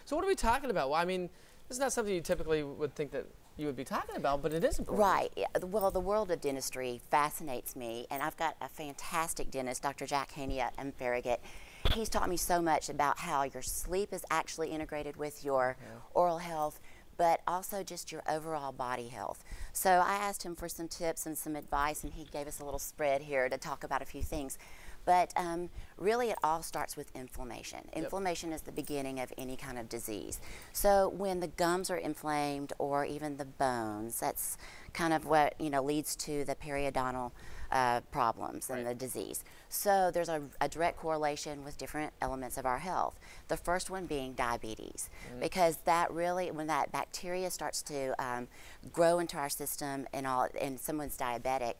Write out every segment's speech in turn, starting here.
So what are we talking about? Well, I mean, this is not something you typically would think that you would be talking about, but it is important. Right. Yeah. Well, the world of dentistry fascinates me, and I've got a fantastic dentist, Dr. Jack Haney in Farragut. He's taught me so much about how your sleep is actually integrated with your oral health, but also just your overall body health. So I asked him for some tips and some advice, and he gave us a little spread here to talk about a few things. But really it all starts with inflammation. Inflammation is the beginning of any kind of disease. So when the gums are inflamed, or even the bones, that's kind of what leads to the periodontal problems and the disease. So there's a direct correlation with different elements of our health. The first one being diabetes, because that really, when that bacteria starts to grow into our system and someone's diabetic,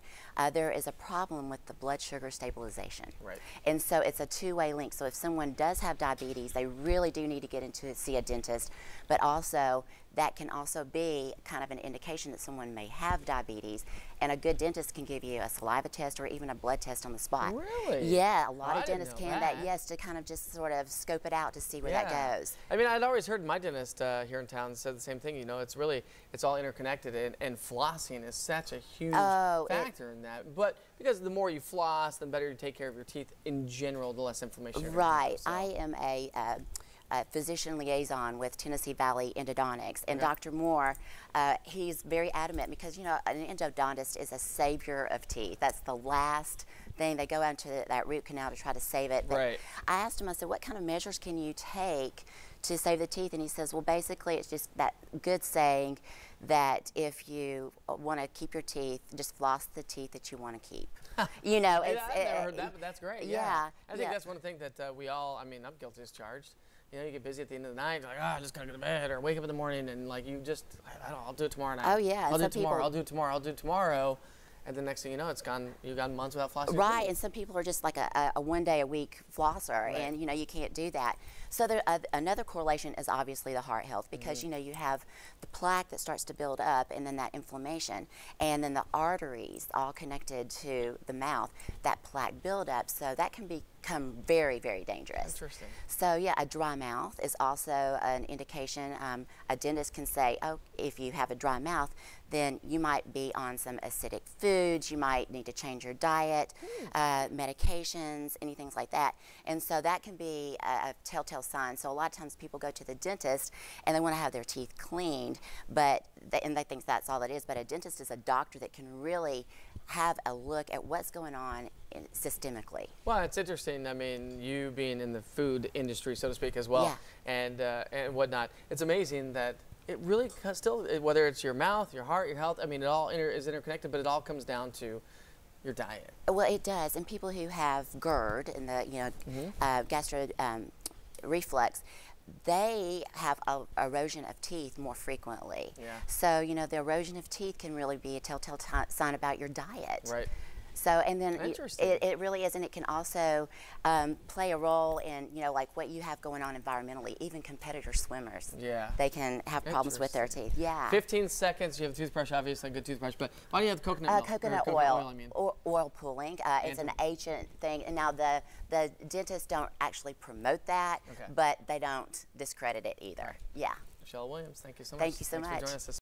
there is a problem with the blood sugar stabilization. Right. And so it's a two-way link. So if someone does have diabetes, they really do need to get into see a dentist, but also that can also be kind of an indication that someone may have diabetes, and a good dentist can give you a saliva test or even a blood test on the spot. Really? Yeah, a lot of didn't dentists know can that. yes, to kind of just sort of scope it out to see where that goes. I mean, I'd always heard my dentist here in town said the same thing. It's all interconnected, and flossing is such a huge factor in that. But because the more you floss, the better you take care of your teeth in general, the less inflammation you're gonna have, so. I am a physician liaison with Tennessee Valley Endodontics, and Dr. Moore, he's very adamant, because an endodontist is a savior of teeth. That's the last thing. They go out into that root canal to try to save it. But I asked him, I said, what kind of measures can you take to save the teeth? And he says, well, basically it's just that good saying that if you want to keep your teeth, just floss the teeth that you want to keep. I've never heard that, but that's great. I think that's one thing that we all, I mean, I'm guilty as charged. You get busy at the end of the night, like, I just gotta go to bed, or wake up in the morning, and like you just, I'll do it tomorrow night. Oh yeah, I'll do it tomorrow. I'll do it tomorrow. I'll do it tomorrow. And the next thing you know, it's gone. You've gone months without flossing. Right, and some people are just like a one-day-a-week flosser, and you can't do that. So there, another correlation is obviously the heart health, because you have the plaque that starts to build up, and then that inflammation, and then the arteries all connected to the mouth, that plaque buildup. So that can become very, very dangerous. Interesting. So yeah, a dry mouth is also an indication. A dentist can say, oh, if you have a dry mouth, then you might be on some acidic foods, you might need to change your diet, medications, anything like that. And so that can be a telltale sign. So a lot of times people go to the dentist and they want to have their teeth cleaned, and they think that's all it is. But a dentist is a doctor that can really have a look at what's going on systemically. Well, it's interesting. I mean, you being in the food industry, so to speak, as well, and whatnot, it's amazing that it really still, whether it's your mouth, your heart, your health, I mean, it all is interconnected, but it all comes down to your diet. Well, it does. And people who have GERD and the gastro reflux, they have erosion of teeth more frequently. So the erosion of teeth can really be a telltale sign about your diet. Right. So, and then it really is, and it can also play a role in, like what you have going on environmentally. Even competitor swimmers, they can have problems with their teeth. 15 seconds, you have a toothbrush, obviously a good toothbrush, but why do you have coconut milk? Coconut oil, oil pulling. It's an ancient thing, and now the dentists don't actually promote that, but they don't discredit it either. Michelle Williams, thank you so much. Thank you so much. Thanks for joining us this